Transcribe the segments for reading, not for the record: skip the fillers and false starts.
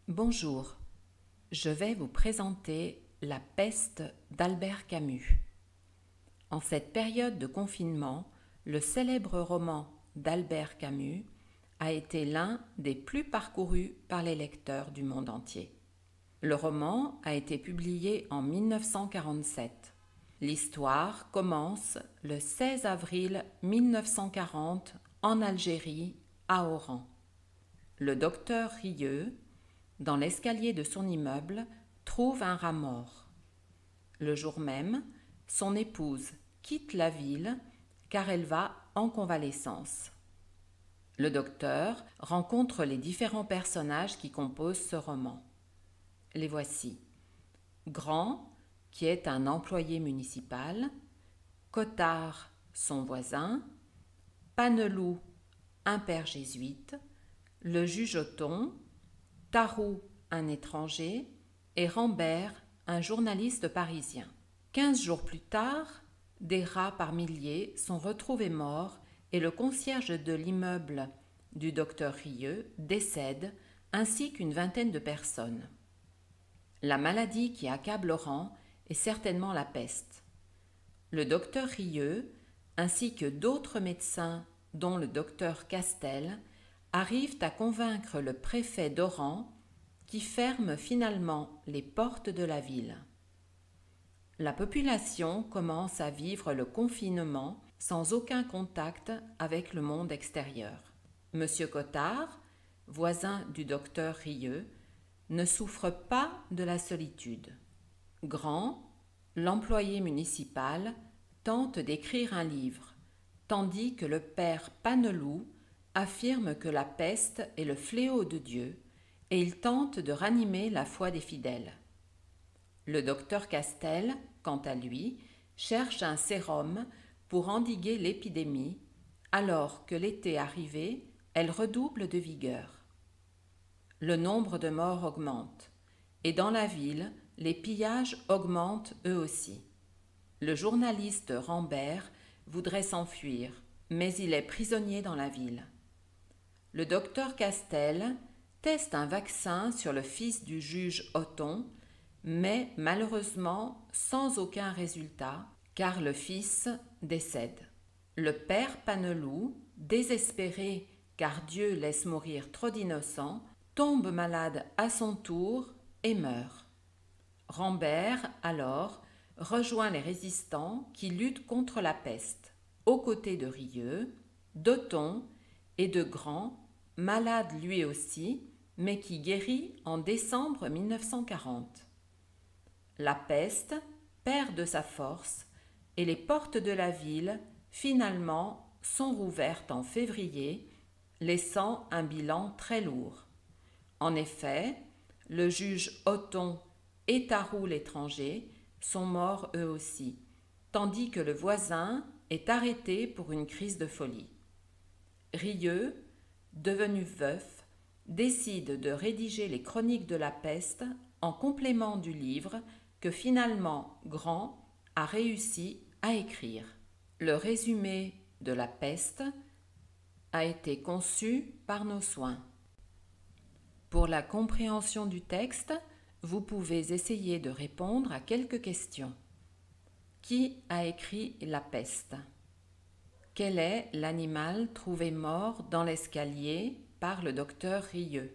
Bonjour, je vais vous présenter La peste d'Albert Camus. En cette période de confinement, le célèbre roman d'Albert Camus a été l'un des plus parcourus par les lecteurs du monde entier. Le roman a été publié en 1947. L'histoire commence le 16 avril 1940 en Algérie, à Oran. Le docteur Rieux, dans l'escalier de son immeuble, trouve un rat mort. Le jour même, son épouse quitte la ville car elle va en convalescence. Le docteur rencontre les différents personnages qui composent ce roman. Les voici. Grand, qui est un employé municipal, Cottard, son voisin, Panelou, un père jésuite, le juge Othon, Tarrou, un étranger, et Rambert, un journaliste parisien. 15 jours plus tard, des rats par milliers sont retrouvés morts et le concierge de l'immeuble du docteur Rieux décède, ainsi qu'une vingtaine de personnes. La maladie qui accable Oran est certainement la peste. Le docteur Rieux, ainsi que d'autres médecins, dont le docteur Castel, arrivent à convaincre le préfet d'Oran qui ferme finalement les portes de la ville. La population commence à vivre le confinement sans aucun contact avec le monde extérieur. Monsieur Cottard, voisin du docteur Rieux, ne souffre pas de la solitude. Grand, l'employé municipal, tente d'écrire un livre, tandis que le père Panelou affirme que la peste est le fléau de Dieu et il tente de ranimer la foi des fidèles. Le docteur Castel, quant à lui, cherche un sérum pour endiguer l'épidémie, alors que l'été arrivé, elle redouble de vigueur. Le nombre de morts augmente, et dans la ville, les pillages augmentent eux aussi. Le journaliste Rambert voudrait s'enfuir, mais il est prisonnier dans la ville. Le docteur Castel teste un vaccin sur le fils du juge Othon, mais malheureusement sans aucun résultat, car le fils décède. Le père Panelou, désespéré car Dieu laisse mourir trop d'innocents, tombe malade à son tour et meurt. Rambert, alors, rejoint les résistants qui luttent contre la peste, aux côtés de Rieux, d'Othon et de Grand, malade lui aussi, mais qui guérit en décembre 1940. La peste perd de sa force et les portes de la ville, finalement, sont rouvertes en février, laissant un bilan très lourd. En effet, le juge Othon et Tarrou l'étranger sont morts eux aussi, tandis que le voisin est arrêté pour une crise de folie. Rieux, devenu veuf, décide de rédiger les chroniques de la peste en complément du livre que finalement Grand a réussi à écrire. Le résumé de la peste a été conçu par nos soins. Pour la compréhension du texte, vous pouvez essayer de répondre à quelques questions. Qui a écrit La peste ? Quel est l'animal trouvé mort dans l'escalier par le docteur Rieux?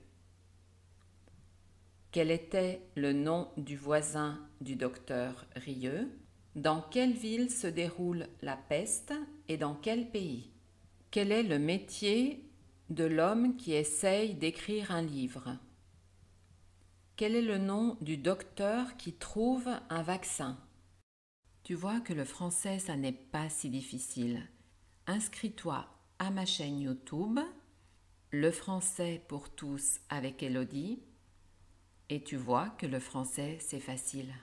Quel était le nom du voisin du docteur Rieux? Dans quelle ville se déroule la peste et dans quel pays? Quel est le métier de l'homme qui essaye d'écrire un livre? Quel est le nom du docteur qui trouve un vaccin? Tu vois que le français, ça n'est pas si difficile. Inscris-toi à ma chaîne YouTube, Le français pour tous avec Elodie, et tu vois que le français, c'est facile.